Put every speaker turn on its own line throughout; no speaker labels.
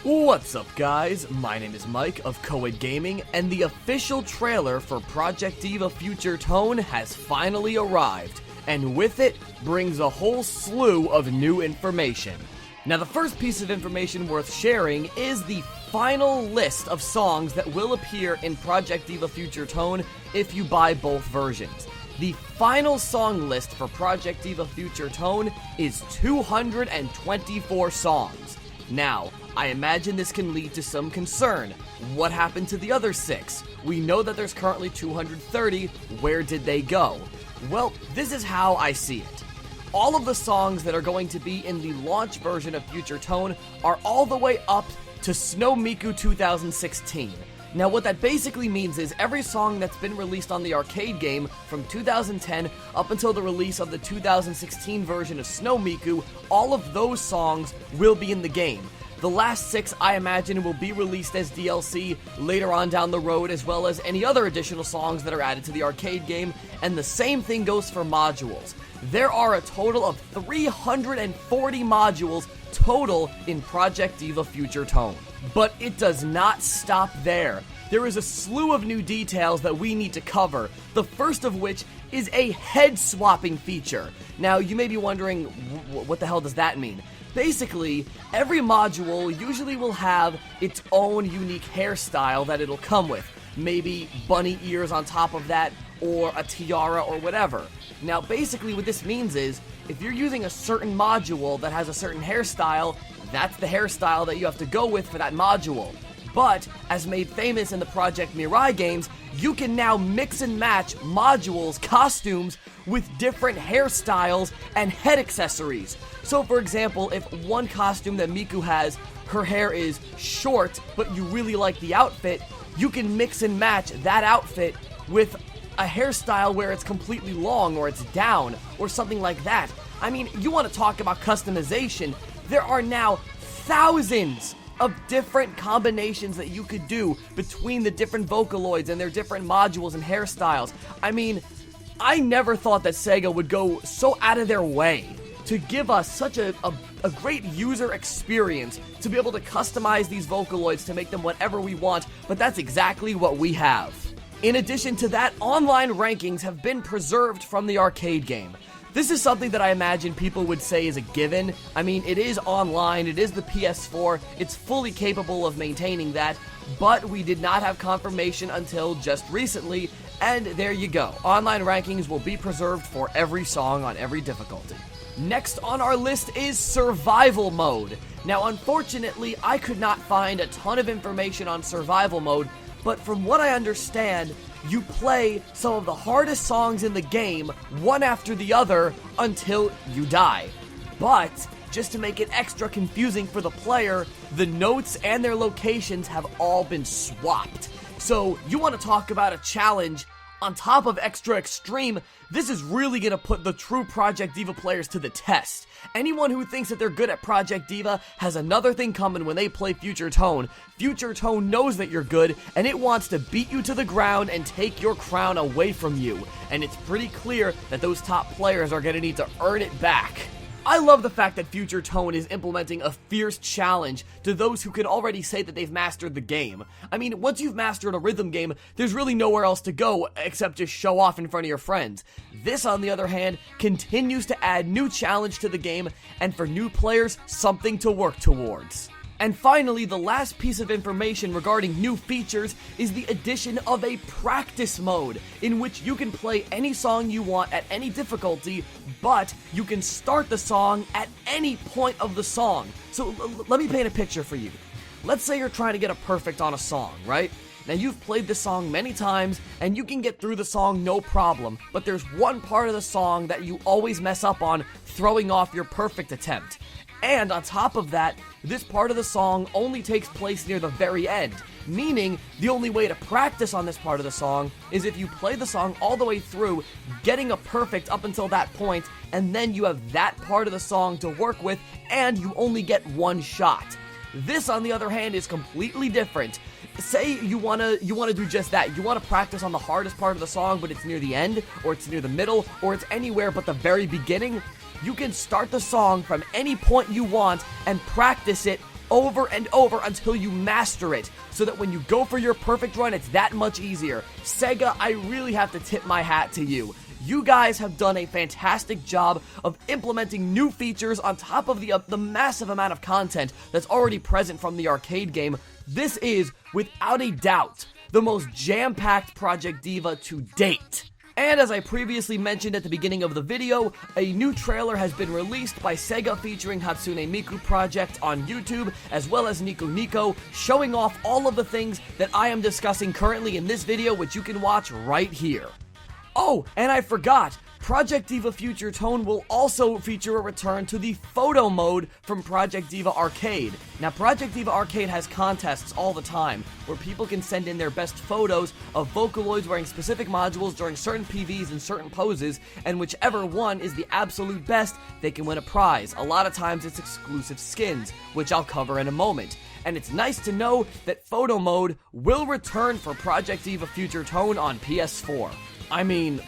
What's up, guys? My name is Mike of Coed Gaming, and the official trailer for Project DIVA Future Tone has finally arrived, and with it brings a whole slew of new information. Now, the first piece of information worth sharing is the final list of songs that will appear in Project DIVA Future Tone if you buy both versions. The final song list for Project DIVA Future Tone is 224 songs. Now, I imagine this can lead to some concern. What happened to the other 6? We know that there's currently 230. Where did they go? Well, this is how I see it. All of the songs that are going to be in the launch version of Future Tone are all the way up to Snow Miku 2016. Now, what that basically means is every song that's been released on the arcade game from 2010 up until the release of the 2016 version of Snow Miku, all of those songs will be in the game. The last 6, I imagine, will be released as DLC later on down the road, as well as any other additional songs that are added to the arcade game, and the same thing goes for modules. There are a total of 340 modules total in Project DIVA Future Tone. But it does not stop there. There is a slew of new details that we need to cover, the first of which is a head-swapping feature. Now, you may be wondering, what the hell does that mean? Basically, every module usually will have its own unique hairstyle that it'll come with. Maybe bunny ears on top of that, or a tiara, or whatever. Now, basically what this means is, if you're using a certain module that has a certain hairstyle, that's the hairstyle that you have to go with for that module. But, as made famous in the Project Mirai games, you can now mix and match modules, costumes, with different hairstyles and head accessories. So, for example, if one costume that Miku has, her hair is short, but you really like the outfit, you can mix and match that outfit with a hairstyle where it's completely long, or it's down, or something like that. I mean, you want to talk about customization, there are now thousands of different combinations that you could do between the different Vocaloids and their different modules and hairstyles. I mean, I never thought that Sega would go so out of their way to give us such a great user experience to be able to customize these Vocaloids to make them whatever we want, but that's exactly what we have. In addition to that, online rankings have been preserved from the arcade game. This is something that I imagine people would say is a given. I mean, it is online, it is the PS4, it's fully capable of maintaining that, but we did not have confirmation until just recently, and there you go. Online rankings will be preserved for every song on every difficulty. Next on our list is Survival Mode. Now, unfortunately, I could not find a ton of information on Survival Mode, but from what I understand, you play some of the hardest songs in the game, one after the other, until you die. But, just to make it extra confusing for the player, the notes and their locations have all been swapped. So, you want to talk about a challenge on top of extra extreme, this is really going to put the true Project DIVA players to the test. Anyone who thinks that they're good at Project DIVA has another thing coming when they play Future Tone. Future Tone knows that you're good, and it wants to beat you to the ground and take your crown away from you. And it's pretty clear that those top players are going to need to earn it back. I love the fact that Future Tone is implementing a fierce challenge to those who can already say that they've mastered the game. I mean, once you've mastered a rhythm game, there's really nowhere else to go except just show off in front of your friends. This, on the other hand, continues to add new challenge to the game, and for new players, something to work towards. And finally, the last piece of information regarding new features is the addition of a practice mode, in which you can play any song you want at any difficulty, but you can start the song at any point of the song. So let me paint a picture for you. Let's say you're trying to get a perfect on a song, right? Now, you've played this song many times, and you can get through the song no problem, but there's one part of the song that you always mess up on, throwing off your perfect attempt. And on top of that, this part of the song only takes place near the very end, meaning the only way to practice on this part of the song is if you play the song all the way through, getting a perfect up until that point, and then you have that part of the song to work with, and you only get one shot. This, on the other hand, is completely different. Say you wanna do just that. You wanna practice on the hardest part of the song, but it's near the end, or it's near the middle, or it's anywhere but the very beginning. You can start the song from any point you want and practice it over and over until you master it, so that when you go for your perfect run, it's that much easier. Sega, I really have to tip my hat to you. You guys have done a fantastic job of implementing new features on top of the massive amount of content that's already present from the arcade game. This is, without a doubt, the most jam-packed Project DIVA to date. And as I previously mentioned at the beginning of the video, a new trailer has been released by Sega featuring Hatsune Miku Project on YouTube, as well as Nico Nico, showing off all of the things that I am discussing currently in this video, which you can watch right here. Oh, and I forgot, Project DIVA Future Tone will also feature a return to the photo mode from Project DIVA Arcade. Now, Project DIVA Arcade has contests all the time, where people can send in their best photos of Vocaloids wearing specific modules during certain PVs and certain poses, and whichever one is the absolute best, they can win a prize. A lot of times it's exclusive skins, which I'll cover in a moment. And it's nice to know that photo mode will return for Project DIVA Future Tone on PS4. I mean,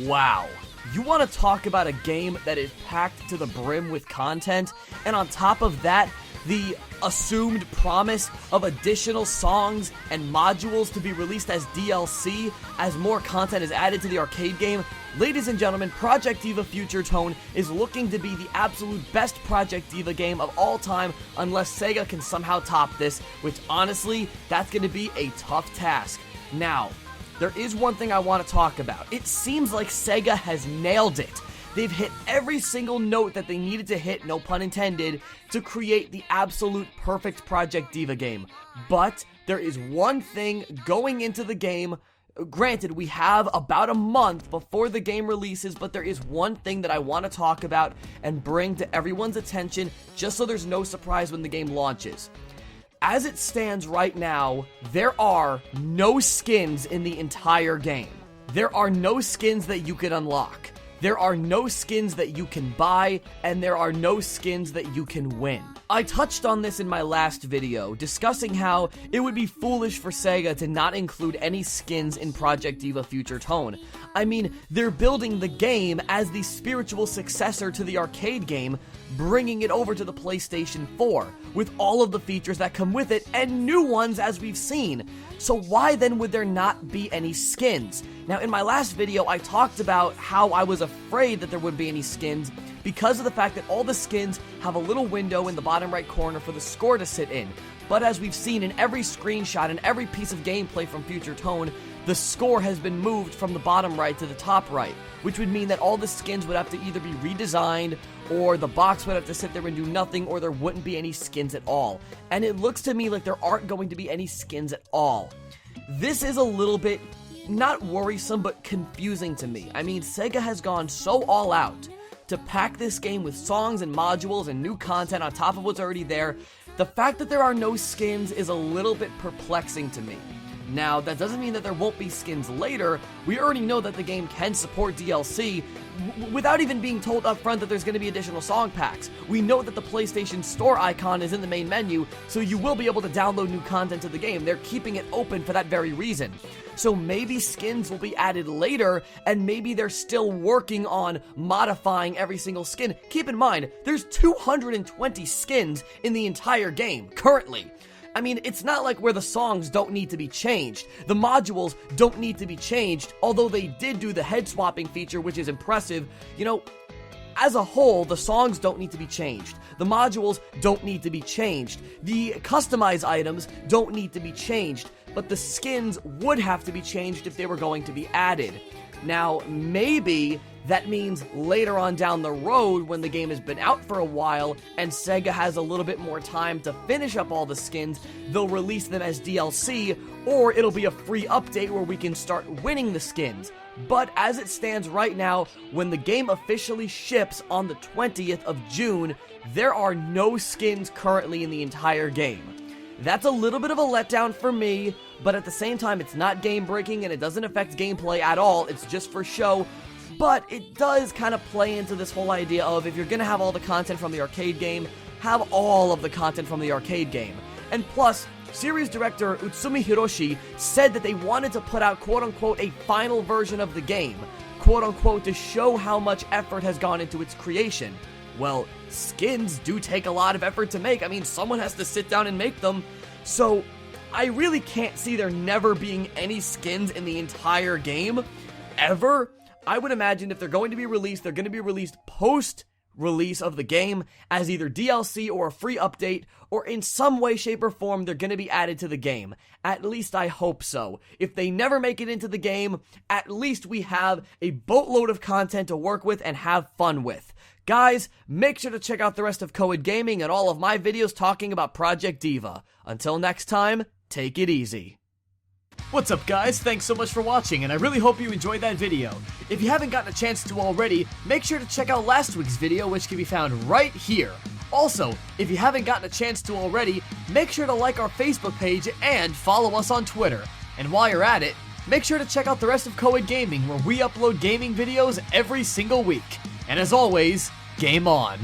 wow. You want to talk about a game that is packed to the brim with content, and on top of that, the assumed promise of additional songs and modules to be released as DLC as more content is added to the arcade game. Ladies and gentlemen, Project DIVA Future Tone is looking to be the absolute best Project DIVA game of all time, unless Sega can somehow top this, which honestly, that's going to be a tough task. Now, there is one thing I want to talk about. It seems like Sega has nailed it. They've hit every single note that they needed to hit, no pun intended, to create the absolute perfect Project DIVA game. But there is one thing going into the game. Granted, we have about a month before the game releases, but there is one thing that I want to talk about and bring to everyone's attention, just so there's no surprise when the game launches. As it stands right now, there are no skins in the entire game. There are no skins that you can unlock. There are no skins that you can buy, and there are no skins that you can win. I touched on this in my last video, discussing how it would be foolish for Sega to not include any skins in Project DIVA Future Tone. I mean, they're building the game as the spiritual successor to the arcade game, bringing it over to the PlayStation 4, with all of the features that come with it, and new ones as we've seen. So why then would there not be any skins? Now, in my last video, I talked about how I was afraid that there wouldn't be any skins because of the fact that all the skins have a little window in the bottom right corner for the score to sit in. But as we've seen in every screenshot and every piece of gameplay from Future Tone, the score has been moved from the bottom right to the top right, which would mean that all the skins would have to either be redesigned, or the box would have to sit there and do nothing, or there wouldn't be any skins at all. And it looks to me like there aren't going to be any skins at all. This is a little bit, not worrisome, but confusing to me. I mean, Sega has gone so all out to pack this game with songs and modules and new content on top of what's already there. The fact that there are no skins is a little bit perplexing to me. Now, that doesn't mean that there won't be skins later. We already know that the game can support DLC without even being told up front that there's going to be additional song packs. We know that the PlayStation Store icon is in the main menu, so you will be able to download new content to the game. They're keeping it open for that very reason. So maybe skins will be added later, and maybe they're still working on modifying every single skin. Keep in mind, there's 220 skins in the entire game, currently. I mean, it's not like where the songs don't need to be changed. The modules don't need to be changed, although they did do the head swapping feature, which is impressive. You know, as a whole, the songs don't need to be changed. The modules don't need to be changed. The customized items don't need to be changed, but the skins would have to be changed if they were going to be added. Now, maybe that means later on down the road, when the game has been out for a while and Sega has a little bit more time to finish up all the skins, they'll release them as DLC, or it'll be a free update where we can start winning the skins. But as it stands right now, when the game officially ships on the 20th of June, there are no skins currently in the entire game. That's a little bit of a letdown for me, but at the same time, it's not game-breaking and it doesn't affect gameplay at all. It's just for show. But it does kind of play into this whole idea of, if you're going to have all the content from the arcade game, have all of the content from the arcade game. And plus, series director Utsumi Hiroshi said that they wanted to put out quote-unquote a final version of the game, quote-unquote, to show how much effort has gone into its creation. well, skins do take a lot of effort to make. I mean, someone has to sit down and make them. So I really can't see there never being any skins in the entire game, ever. I would imagine if they're going to be released, they're going to be released post-release of the game as either DLC or a free update, or in some way, shape, or form, they're going to be added to the game. At least I hope so. If they never make it into the game, at least we have a boatload of content to work with and have fun with. Guys, make sure to check out the rest of Coed Gaming and all of my videos talking about Project DIVA. Until next time, take it easy. What's up, guys? Thanks so much for watching, and I really hope you enjoyed that video. If you haven't gotten a chance to already, make sure to check out last week's video, which can be found right here. Also, if you haven't gotten a chance to already, make sure to like our Facebook page and follow us on Twitter. And while you're at it, make sure to check out the rest of Coed Gaming, where we upload gaming videos every single week. And as always, game on!